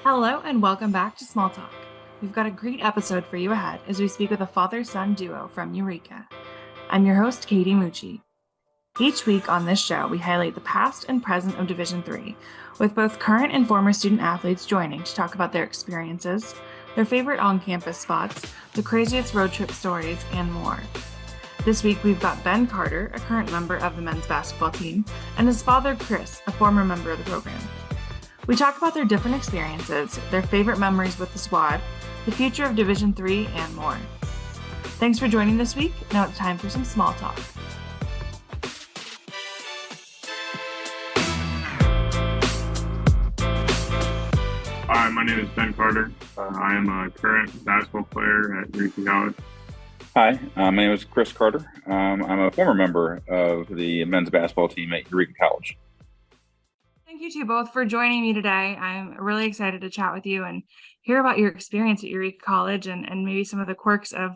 Hello and welcome back to Small Talk. We've got a great episode for you ahead as we speak with a father-son duo from Eureka. I'm your host, Katie Mucci. Each week on this show, we highlight the past and present of Division III, with both current and former student athletes joining to talk about their experiences, their favorite on-campus spots, the craziest road trip stories, and more. This week, we've got Ben Carter, a current member of the men's basketball team, and his father, Chris, a former member of the program. We talk about their different experiences, their favorite memories with the squad, the future of Division III, and more. Thanks for joining this week. Now it's time for some small talk. Hi, my name is Ben Carter. I am a current basketball player at Eureka College. Hi, my name is Chris Carter. I'm a former member of the men's basketball team at Eureka College. Thank you two both for joining me today. I'm really excited to chat with you and hear about your experience at Eureka College and maybe some of the quirks of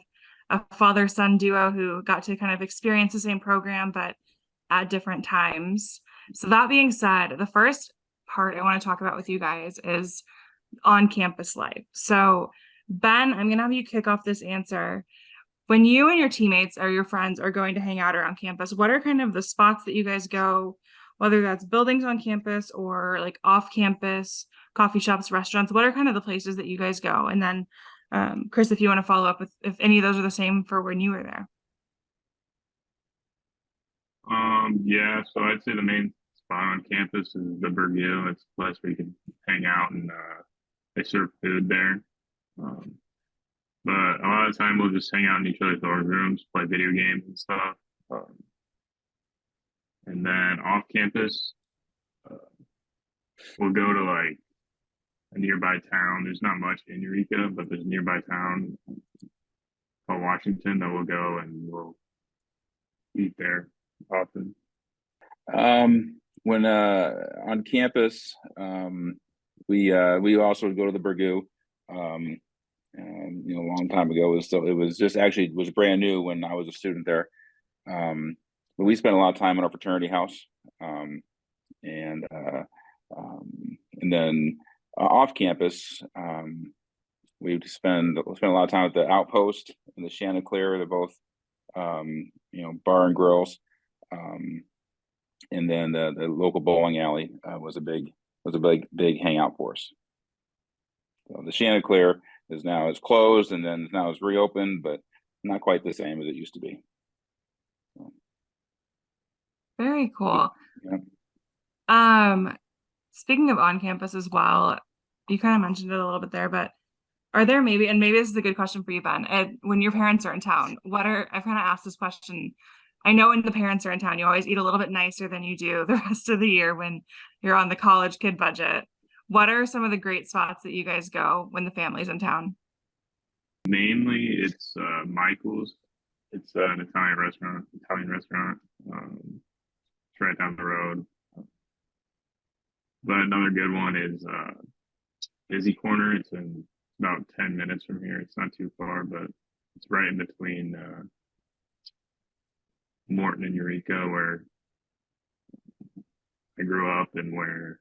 a father-son duo who got to kind of experience the same program, but at different times. So that being said, the first part I want to talk about with you guys is on-campus life. So Ben, I'm going to have you kick off this answer. When you and your teammates or your friends are going to hang out around campus, what are kind of the spots that you guys go, whether that's buildings on campus or like off campus, coffee shops, restaurants? What are kind of the places that you guys go? And then Chris, if you want to follow up with if any of those are the same for when you were there. Yeah, so I'd say the main spot on campus is the Burgoo. It's a place where you can hang out and they serve food there. But a lot of the time we'll just hang out in each other's dorm rooms, play video games and stuff. And then off campus, we'll go to like a nearby town. There's not much in Eureka, but there's a nearby town called Washington that we'll go and we'll eat there often. When on campus, we also go to the Burgoo. A long time ago. It was brand new when I was a student there. But we spent a lot of time in our fraternity house, and then off campus, we spend a lot of time at the Outpost and the Chanticleer. They're both bar and grills, and then the local bowling alley was a big hangout for us. So the Chanticleer is closed and then now it's reopened, but not quite the same as it used to be. Very cool. Yeah. Speaking of on campus as well, you kind of mentioned it a little bit there, but are there maybe this is a good question for you, Ben, when your parents are in town, I've kind of asked this question. I know when the parents are in town, you always eat a little bit nicer than you do the rest of the year when you're on the college kid budget. What are some of the great spots that you guys go when the family's in town? Mainly, it's Michael's. It's an Italian restaurant. It's right down the road. But another good one is Busy Corner. It's about 10 minutes from here. It's not too far, but it's right in between Morton and Eureka, where I grew up and where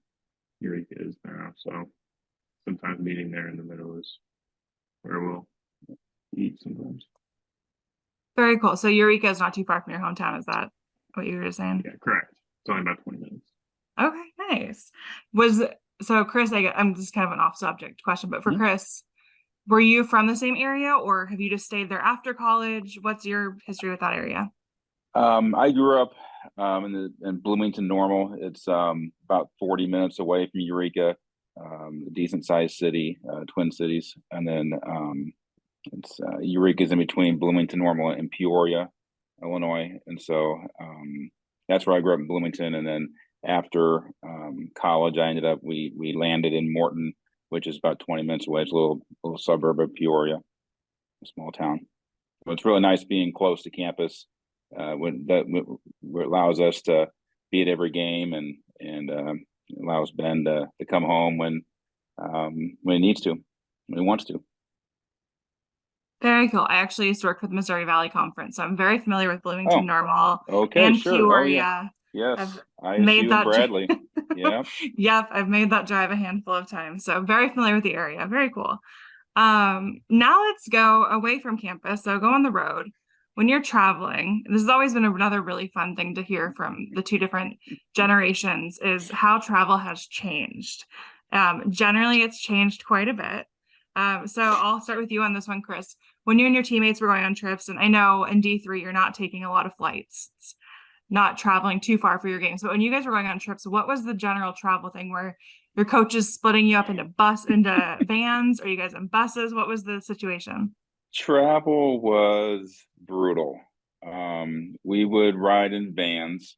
Eureka is now. So sometimes meeting there in the middle is where we'll eat sometimes. Very cool. So Eureka is not too far from your hometown. Is that what you were just saying? Yeah, correct. It's only about 20 minutes. Okay, nice. So Chris, I'm just kind of an off subject question, but for Chris, were you from the same area or have you just stayed there after college? What's your history with that area? I grew up in Bloomington Normal. It's about 40 minutes away from Eureka, a decent sized city, Twin Cities. And then Eureka is in between Bloomington Normal and Peoria, Illinois. And so that's where I grew up in Bloomington. And then after college, we landed in Morton, which is about 20 minutes away. It's a little suburb of Peoria, a small town. But it's really nice being close to campus. Where it allows us to be at every game and allows Ben to come home when he needs to, when he wants to. Very cool. I actually used to work for the Missouri Valley Conference, so I'm very familiar with Bloomington Normal and sure. Peoria. Yes, made ISU and that Bradley. Yeah. Yep, I've made that drive a handful of times, so very familiar with the area. Very cool. Now let's go away from campus, so go on the road. When you're traveling, this has always been another really fun thing to hear from the two different generations, is how travel has changed. Generally it's changed quite a bit. So I'll start with you on this one, Chris. When you and your teammates were going on trips, and I know in D3 you're not taking a lot of flights, it's not traveling too far for your games, but when you guys were going on trips, what was the general travel thing? Where your coaches splitting you up into vans? Are you guys in buses? What was the situation? Travel was brutal. We would ride in vans.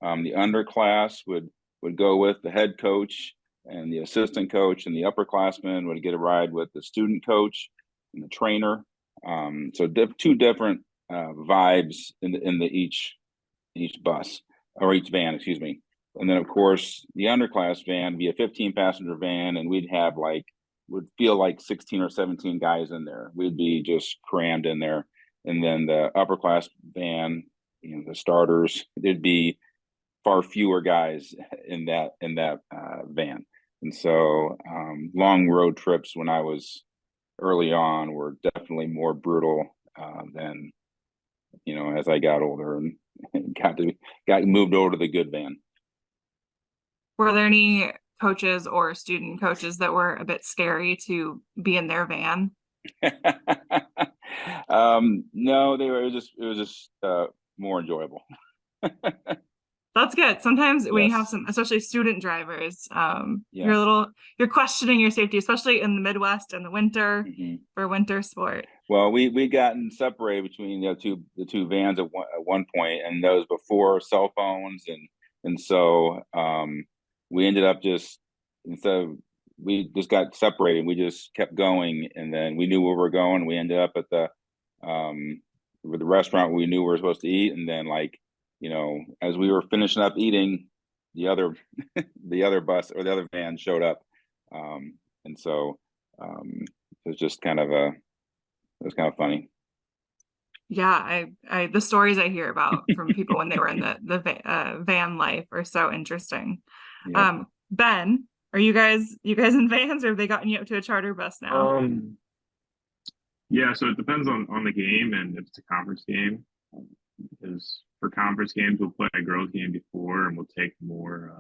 The underclass would go with the head coach, and the assistant coach and the upperclassmen would get a ride with the student coach and the trainer. So two different vibes in the each bus or each van, excuse me. And then of course the underclass van would be a 15 passenger van, and would feel like 16 or 17 guys in there. We'd be just crammed in there. And then the upper class van, the starters, there'd be far fewer guys in that van. And so long road trips when I was early on were definitely more brutal than as I got older and got moved over to the good van. Were there any coaches or student coaches that were a bit scary to be in their van? No, it was just more enjoyable. That's good. Sometimes when you have Yes. some, especially student drivers, Yeah. you're questioning your safety, especially in the Midwest in the winter for winter sport. Well, we gotten separated between the two vans at one point, and those before cell phones, and so we ended up we just got separated. We just kept going, and then we knew where we were going. We ended up at the restaurant we knew we were supposed to eat, and then as we were finishing up eating, the other the other bus or the other van showed up, and so it was just it was kind of funny. Yeah, I the stories I hear about from people when they were in the van life are so interesting. Yep. Ben, are you guys in vans, or have they gotten you up to a charter bus now? Yeah, so it depends on the game and if it's a conference game. Because for conference games, we'll play a girls game before, and we'll take more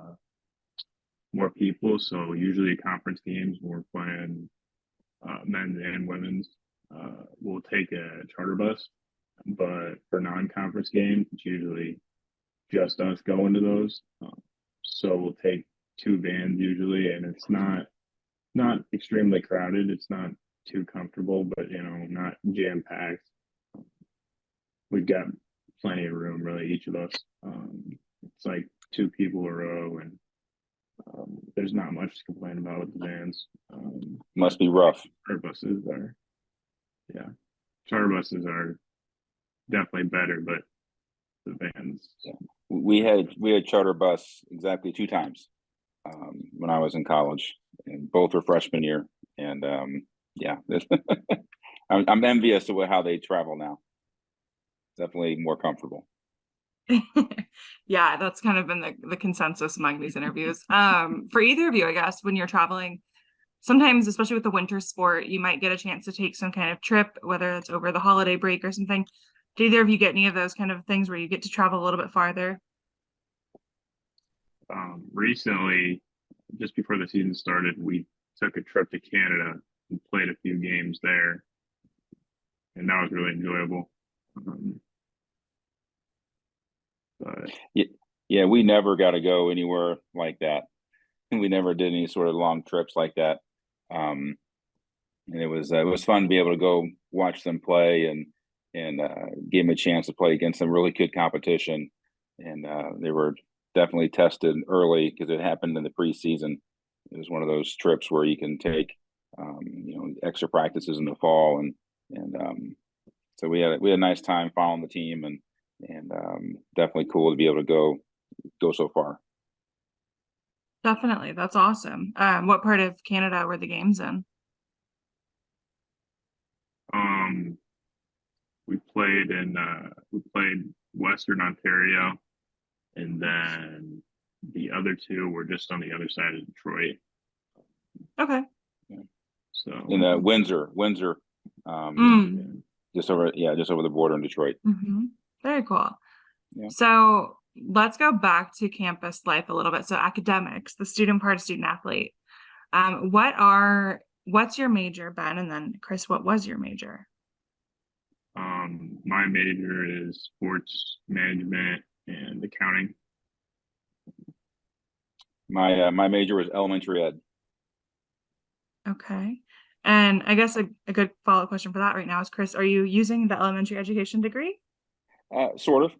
people. So usually conference games, when we're playing men's and women's, we'll take a charter bus. But for non-conference games, it's usually just us going to those. So we'll take two vans usually, and it's not extremely crowded. It's not too comfortable, but not jam packed. We've got plenty of room, really, each of us. It's like two people a row, and there's not much to complain about with the vans. Must be rough. Charter buses are, yeah, charter buses are definitely better, but the vans. Yeah. We had charter bus exactly 2 times when I was in college, and both were freshman year. And yeah, I'm envious of how they travel now. Definitely more comfortable. Yeah, that's kind of been the consensus among these interviews. For either of you, I guess, when you're traveling, sometimes, especially with the winter sport, you might get a chance to take some kind of trip, whether it's over the holiday break or something. Did either of you get any of those kind of things where you get to travel a little bit farther? Recently, just before the season started, we took a trip to Canada and played a few games there, and that was really enjoyable. But Yeah, we never got to go anywhere like that. We never did any sort of long trips like that. And it was fun to be able to go watch them play and give them a chance to play against some really good competition. And they were definitely tested early because it happened in the preseason. It was one of those trips where you can take extra practices in the fall, and so we had a nice time following the team, and definitely cool to be able to go so far. Definitely, that's awesome. What part of Canada were the games in? we played Western Ontario, and then the other two were just on the other side of Detroit. Okay. So In Windsor, Mm. just over the border in Detroit. Very cool. Yeah. So let's go back to campus life a little bit. So academics, the student part of student athlete. What's your major, Ben? And then Chris, what was your major? my major is sports management and accounting. My major was elementary ed. Okay. And I guess a good follow-up question for that right now is, Chris, are you using the elementary education degree? Sort of.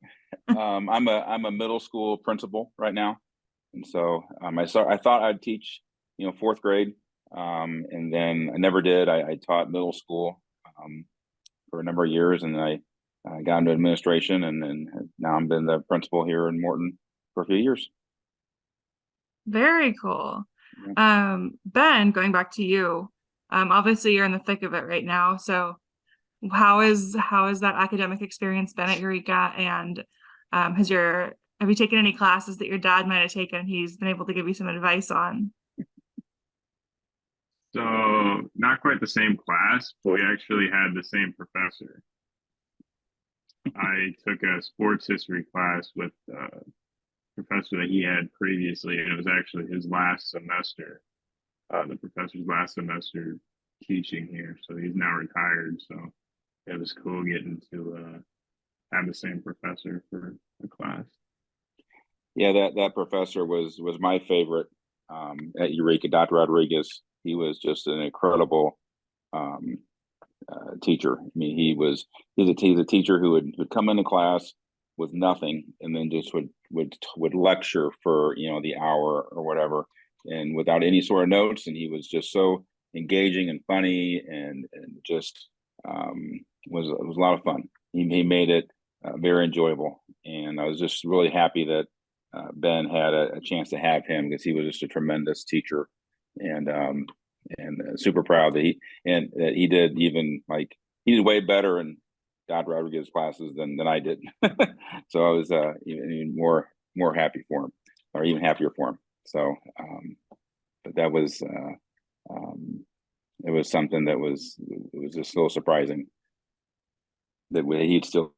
I'm a middle school principal right now, and so I thought I'd teach, fourth grade, and then I never did. I taught middle school for a number of years, and I got into administration, and then now I'm been the principal here in Morton for a few years. Very cool. Yeah. Ben, going back to you, obviously you're in the thick of it right now. So how is that academic experience been at Eureka? And have you taken any classes that your dad might have taken? He's been able to give you some advice on. So not quite the same class, but we actually had the same professor. I took a sports history class with a professor that he had previously, and it was actually his last semester, the professor's last semester teaching here. So he's now retired. So it was cool getting to have the same professor for the class. Yeah, that professor was my favorite at Eureka, Dr. Rodriguez. He was just an incredible teacher. I mean, he's a teacher who would come into class with nothing and then just would lecture for the hour or whatever, and without any sort of notes. And he was just so engaging and funny, and just was a lot of fun. He made it very enjoyable, and I was just really happy that Ben had a chance to have him, because he was just a tremendous teacher, and super proud that he did, even like he did way better in Dr. Rodriguez classes than I did. So I was even more happy for him, or even happier for him. So but that was it was something that was just so surprising that he'd still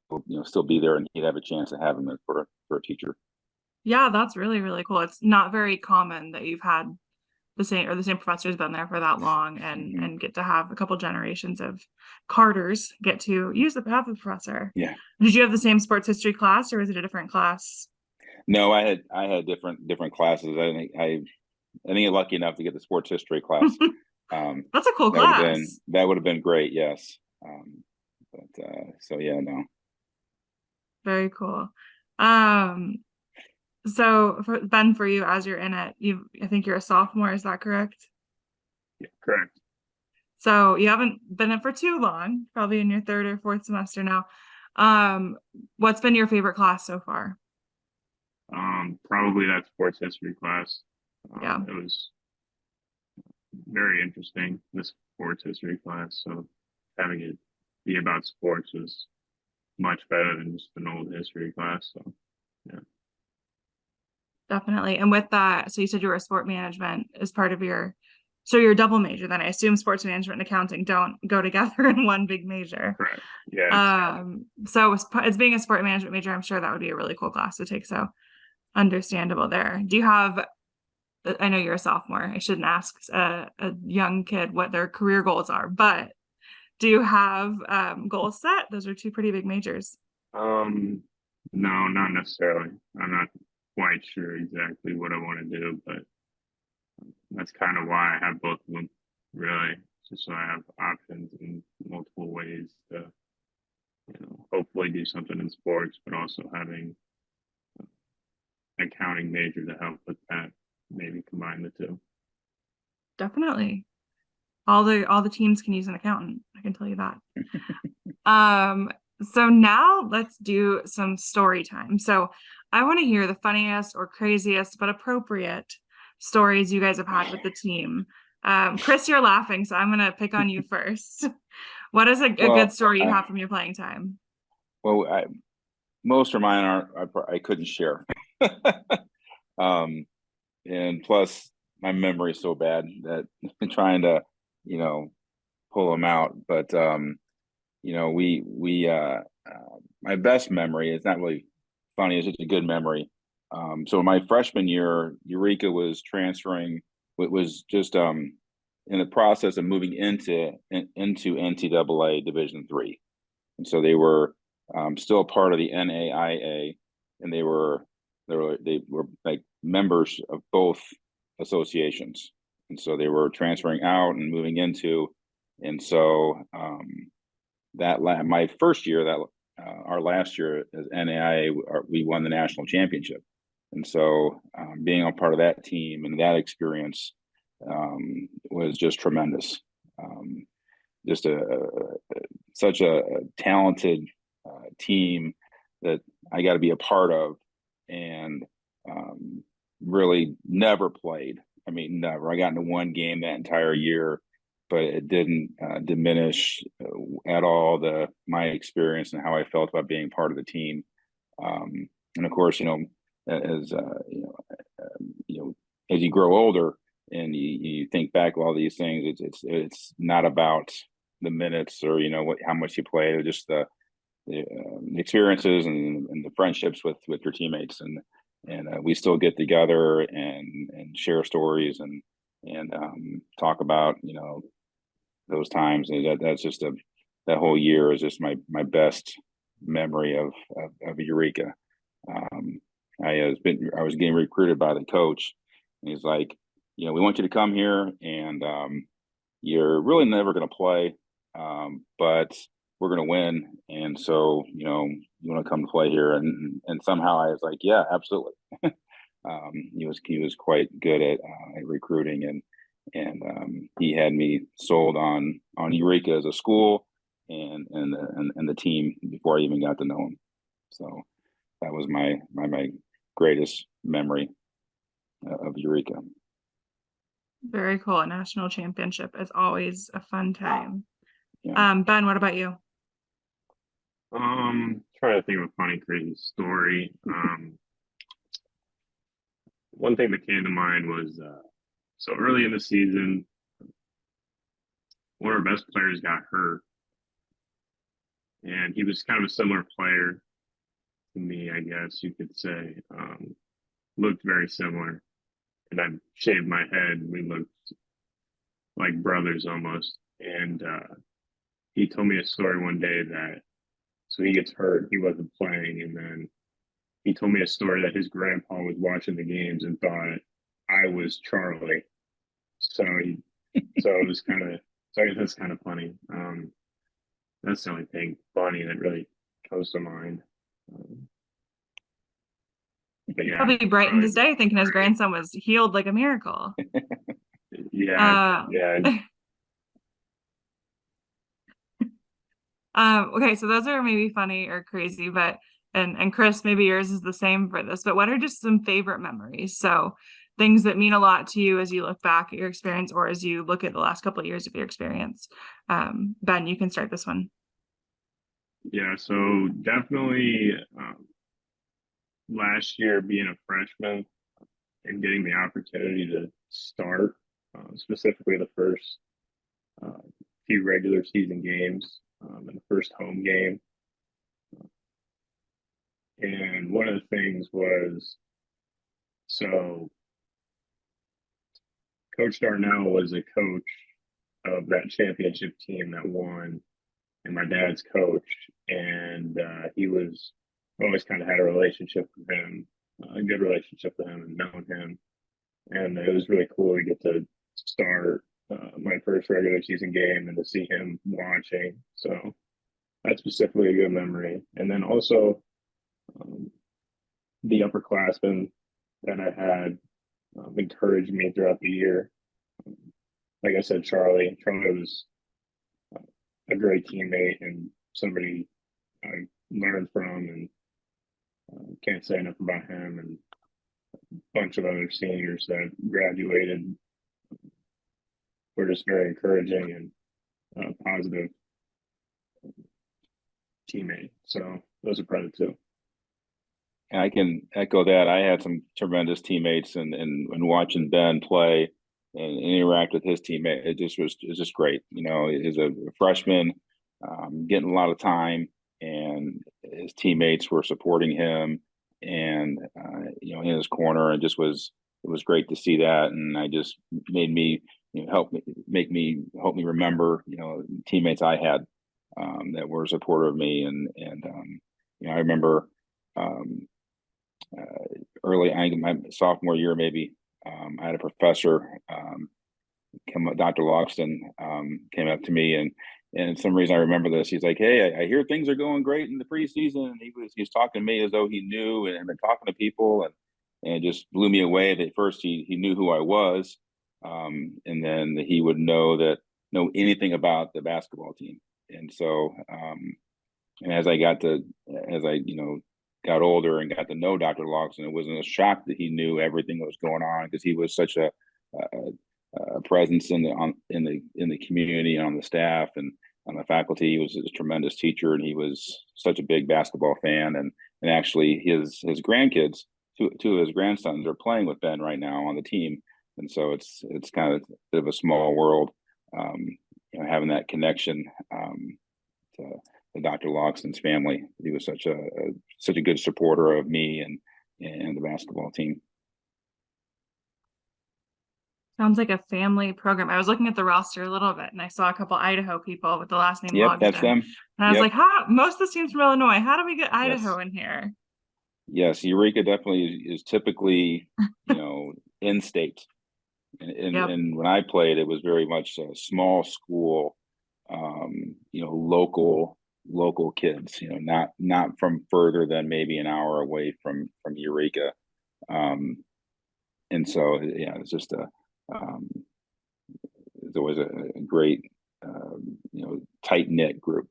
be there, and he'd have a chance to have him for a teacher. Yeah, that's really, really cool. It's not very common that you've had the same professor's been there for that long, and get to have a couple generations of Carters get to have the professor. Yeah. Did you have the same sports history class, or was it a different class? No, I had different classes. I think lucky enough to get the sports history class. That's a cool class. That would have been great. Yes. So yeah, no. Very cool. So for you, as you're in it, I think you're a sophomore, is that correct? Yeah, correct. So you haven't been in for too long, probably in your third or fourth semester now. What's been your favorite class so far? Probably that sports history class. Yeah. It was very interesting, this sports history class. So having it be about sports was much better than just an old history class. So yeah. Definitely. And with that, so you said you were a sport management as part of so you're a double major, then I assume sports management and accounting don't go together in one big major. Correct. Yeah. So as being a sport management major, I'm sure that would be a really cool class to take. So understandable there. Do you have, I know you're a sophomore, I shouldn't ask a young kid what their career goals are, but do you have goals set? Those are two pretty big majors. No, not necessarily. I'm not quite sure exactly what I want to do, but that's kind of why I have both of them, really, just so I have options in multiple ways to, hopefully do something in sports, but also having an accounting major to help with that, maybe combine the two. Definitely. All the teams can use an accountant, I can tell you that. So now let's do some story time. So I want to hear the funniest or craziest but appropriate stories you guys have had with the team. Chris, you're laughing, so I'm going to pick on you first. What is a good story you have from your playing time? Well, most of mine I couldn't share. And plus my memory is so bad that trying to, pull them out. But my best memory is not really funny, it's just a good memory. So my freshman year, Eureka was transferring, it was just in the process of moving into NCAA Division III. And so they were still part of the NAIA, and they were like members of both associations, and so they were transferring out and moving into, and so my first year, our last year as NAIA, we won the national championship, and so being a part of that team and that experience was just tremendous. Just such a talented team that I got to be a part of, and really never played. I mean, never. I got into one game that entire year, but it didn't diminish at all my experience and how I felt about being part of the team. And of course, as as you grow older and you think back all these things, it's not about the minutes or how much you play, or just the experiences and the friendships with your teammates, and we still get together and share stories and talk about those times. And that's just that whole year is just my best memory of Eureka. I was getting recruited by the coach, and he's like, we want you to come here, and you're really never going to play, but we're going to win. And so, you want to come to play here. And somehow I was like, yeah, absolutely. He was quite good at recruiting, and he had me sold on Eureka as a school and the team before I even got to know him. So that was my greatest memory of Eureka. Very cool. A national championship is always a fun time. Yeah. Ben, what about you? Trying to think of a funny, crazy story. One thing that came to mind was so early in the season, one of our best players got hurt, and he was kind of a similar player to me, I guess you could say. Looked very similar, and I shaved my head. We looked like brothers almost, and he told me a story one day that. So he gets hurt, he wasn't playing, and then he told me a story that his grandpa was watching the games and thought I was Charlie. So it was so I guess that's kind of funny. That's the only thing funny that really comes to mind. But yeah, Probably brightened his day thinking his grandson was healed like a miracle. Yeah. Okay, so those are maybe funny or crazy, but and Chris, maybe yours is the same for this, but what are just some favorite memories? So things that mean a lot to you as you look back at your experience or as you look at the last couple of years of your experience. Ben, you can start this one. Yeah, so definitely last year being a freshman and getting the opportunity to start, specifically the first few regular season games and the first home game. And one of the things was, so Coach Darnell was a coach of that championship team that won, and my dad's coach, and he was always kind of had a relationship with him, a good relationship with him, and known him, and it was really cool to get to start my first regular season game and to see him watching. So that's specifically a good memory. And then also the upperclassmen that I had encouraged me throughout the year. Like I said, Charlie was a great teammate and somebody I learned from, and can't say enough about him, and a bunch of other seniors that graduated were just very encouraging and positive teammate. So those are probably two. And I can echo that. I had some tremendous teammates, and watching Ben play and interact with his teammate, it's just great. You know, as a freshman, getting a lot of time, and his teammates were supporting him, and you know, in his corner, and it was great to see that, and I just made me, you know, help me remember, you know, teammates I had that were supportive of me, and you know, I remember. Um, Early, I think my sophomore year, maybe, I had a professor, Dr. Loxton, came up to me, and some reason I remember this. He's like, "Hey, I hear things are going great in the preseason." And he's talking to me as though he knew and had been talking to people, and it just blew me away. That first he knew who I was, and then he would know anything about the basketball team. And so, and as I, you know, got older and got to know Dr. Loxton, it wasn't a shock that he knew everything that was going on, because he was such a presence in the community and on the staff and on the faculty. He was a tremendous teacher, and he was such a big basketball fan. And actually, his grandkids, two of his grandsons, are playing with Ben right now on the team. And so it's kind of a bit of a small world, you know, having that connection to Dr. Loxton's family. He was such a good supporter of me and the basketball team. Sounds like a family program. I was looking at the roster a little bit, and I saw a couple Idaho people with the last name Yep, that's Logston. them. And I was Yep. like, how most of this team's from Illinois. How do we get Idaho Yes. in here? Yes, Eureka definitely is typically, you know, in state. Yep. And when I played, it was very much a small school, you know, local kids, you know, not from further than maybe an hour away from Eureka. And so, yeah, it's just it's always a great, you know, tight knit group.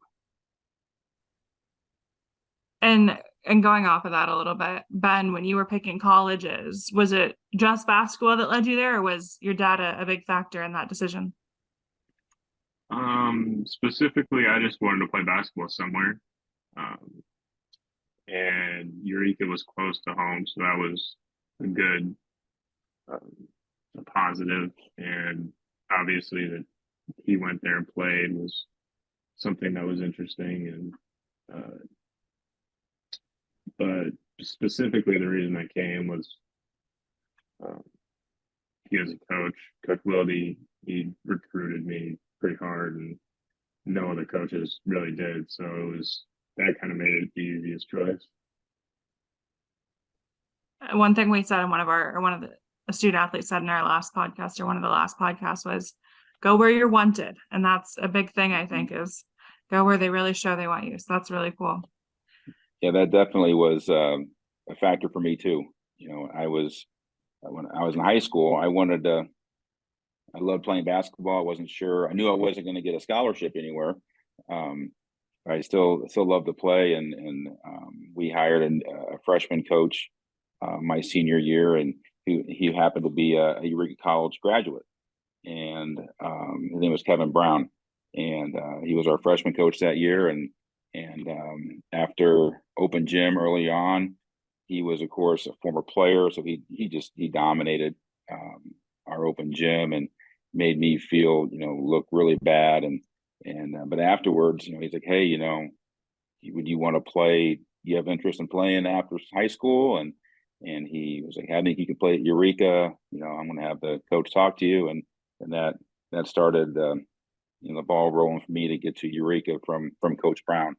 And going off of that a little bit, Ben, when you were picking colleges, was it just basketball that led you there, or was your dad a big factor in that decision? Specifically, I just wanted to play basketball somewhere. Um, and Eureka was close to home, so that was a good, a positive. And obviously, that he went there and played was something that was interesting. And but specifically, the reason I came was um, he was a coach, Coach Wildy. He recruited me pretty hard, and no other coaches really did. So it was that kind of made it the easiest choice. One thing we said in one of the student athletes said in our last podcast, or one of the last podcasts, was go where you're wanted. And that's a big thing, I think, is go where they really show they want you. So that's really cool. Yeah, that definitely was a factor for me too. You know, when I was in high school, I loved playing basketball. I wasn't sure. I knew I wasn't going to get a scholarship anywhere. Um, I still loved to play, and we hired a freshman coach my senior year, and he happened to be a Eureka College graduate, and his name was Kevin Brown, and he was our freshman coach that year. And after open gym early on, he was, of course, a former player, so he dominated our open gym and made me feel, you know, look really bad. And but afterwards, you know, he's like, "Hey, you know, would you want to play? You have interest in playing after high school?" And he was like, "I think you could play at Eureka. You know, I'm going to have the coach talk to you." And that started you know, the ball rolling for me to get to Eureka from Coach Brown.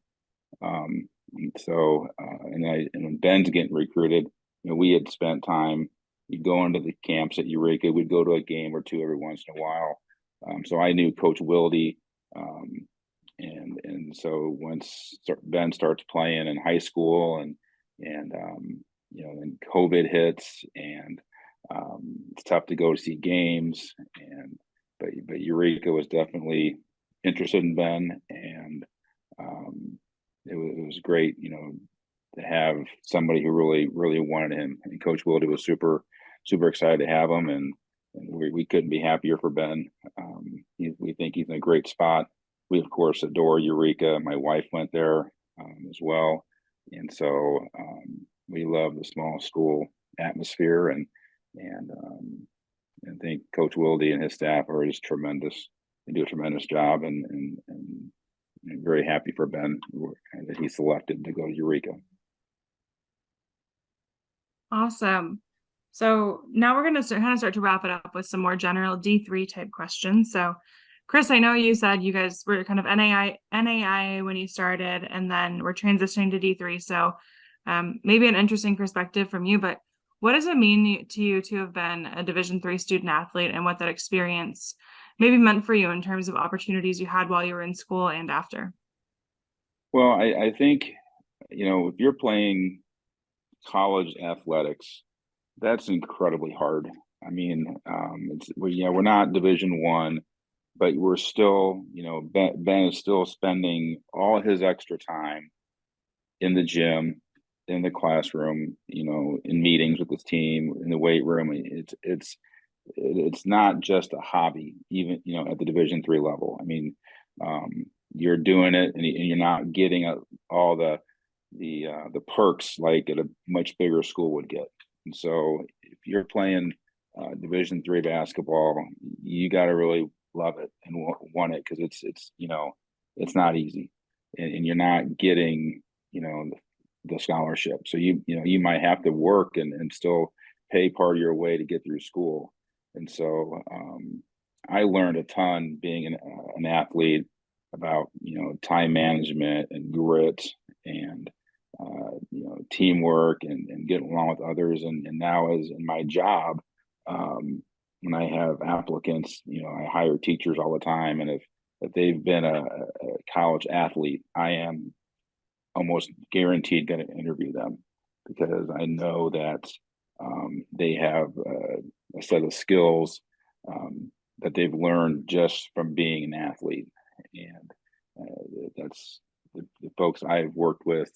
So and when Ben's getting recruited, you know, we had spent time. You'd go into the camps at Eureka. We'd go to a game or two every once in a while. So I knew Coach Wildy, and so once Ben starts playing in high school, and you know, then COVID hits, and it's tough to go to see games, and but Eureka was definitely interested in Ben, and it was great, you know, to have somebody who really wanted him. And Coach Wildy was super excited to have him, and we couldn't be happier for Ben. We think he's in a great spot. We, of course, adore Eureka. My wife went there as well, and so we love the small school atmosphere, and I think Coach Wilde and his staff are just tremendous. They do a tremendous job, and I'm very happy for Ben that he selected to go to Eureka. Awesome. So now we're going to start to wrap it up with some more general D3 type questions. So Chris, I know you said you guys were kind of NAI when you started, and then we're transitioning to D3. So maybe an interesting perspective from you, but what does it mean to you to have been a Division III student athlete, and what that experience maybe meant for you in terms of opportunities you had while you were in school and after? Well, I think, if you're playing college athletics, that's incredibly hard. I mean, we're not Division I, but we're still, Ben is still spending all his extra time in the gym, in the classroom, in meetings with his team, in the weight room. It's not just a hobby, even at the Division III level. I mean, you're doing it, and you're not getting all the perks like at a much bigger school would get. And so, if you're playing Division III basketball, you got to really love it and want it, because it's not easy, and you're not getting the scholarship. So you might have to work and still pay part of your way to get through school. And so I learned a ton being an athlete about time management and grit and teamwork and getting along with others. And now, as in my job, when I have applicants, I hire teachers all the time, and if they've been a college athlete, I am almost guaranteed going to interview them, because I know that they have a set of skills that they've learned just from being an athlete. And that's the folks I've worked with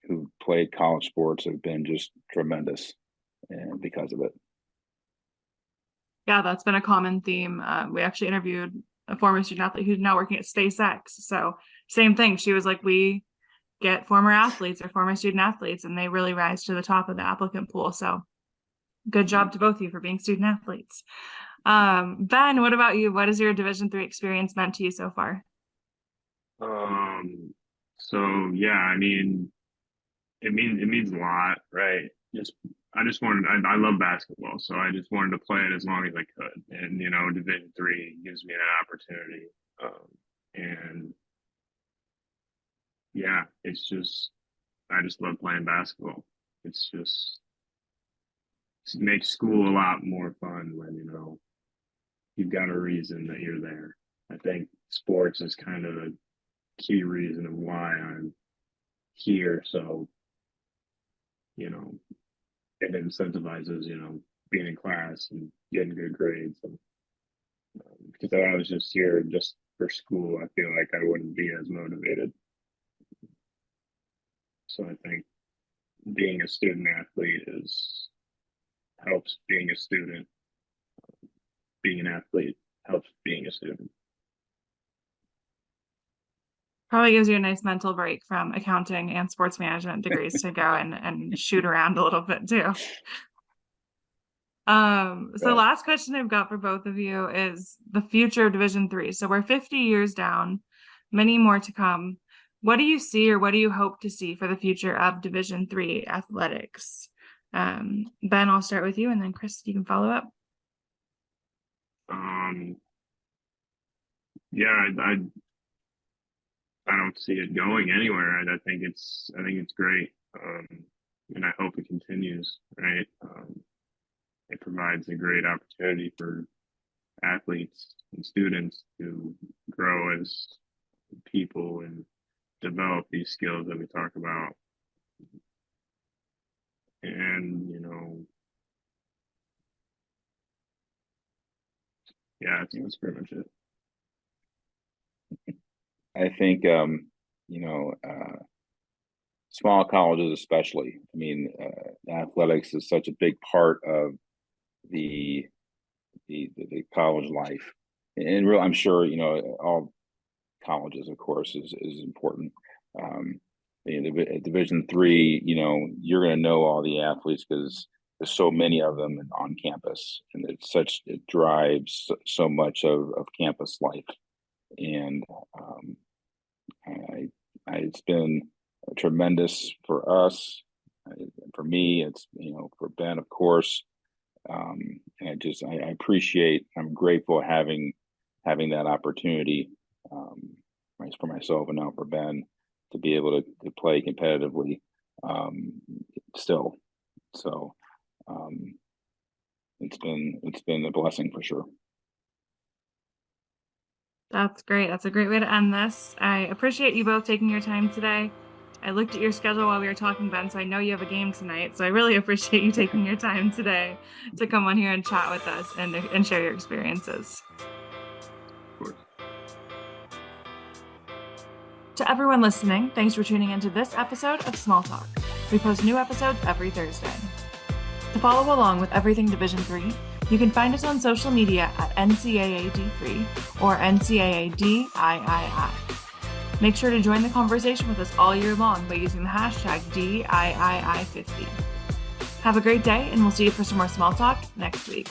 who played college sports have been just tremendous, and because of it. Yeah, that's been a common theme. We actually interviewed a former student athlete who's now working at SpaceX. So same thing. She was like, we get former athletes or former student athletes, and they really rise to the top of the applicant pool. So good job to both of you for being student athletes. Ben, what about you? What has your Division III experience meant to you so far? So yeah, I mean, it means a lot, right? I just wanted, I love basketball, so I just wanted to play it as long as I could. And Division III gives me that opportunity. And yeah, I just love playing basketball. It makes school a lot more fun when you've got a reason that you're there. I think sports is kind of a key reason of why I'm here. So it incentivizes being in class and getting good grades. And because if I was just here just for school, I feel like I wouldn't be as motivated. So I think being a student athlete helps being a student. Being an athlete helps being a student. Probably gives you a nice mental break from accounting and sports management degrees to go and shoot around a little bit too. So last question I've got for both of you is the future of Division III. So we're 50 years down, many more to come. What do you see, or what do you hope to see for the future of Division III athletics? Ben, I'll start with you, and then Chris, you can follow up. Yeah, I don't see it going anywhere. I think it's great, and I hope it continues. Right, it provides a great opportunity for athletes and students to grow as people and develop these skills that we talk about. And yeah, that's pretty much it. I think small colleges especially. I mean, athletics is such a big part of the college life, and I'm sure all colleges, of course, is important. at Division III, you're going to know all the athletes because there's so many of them on campus, and it drives so much of campus life. And it's been tremendous for us. For me, it's for Ben, of course. And I appreciate. I'm grateful having that opportunity for myself and now for Ben to be able to play competitively still. So it's been a blessing for sure. That's great. That's a great way to end this. I appreciate you both taking your time today. I looked at your schedule while we were talking, Ben, so I know you have a game tonight. So I really appreciate you taking your time today to come on here and chat with us and share your experiences. Of course. To everyone listening, thanks for tuning into this episode of Small Talk. We post new episodes every Thursday. To follow along with everything Division III, you can find us on social media at NCAAD3 or NCAADIII. Make sure to join the conversation with us all year long by using the hashtag DIII50. Have a great day, and we'll see you for some more Small Talk next week.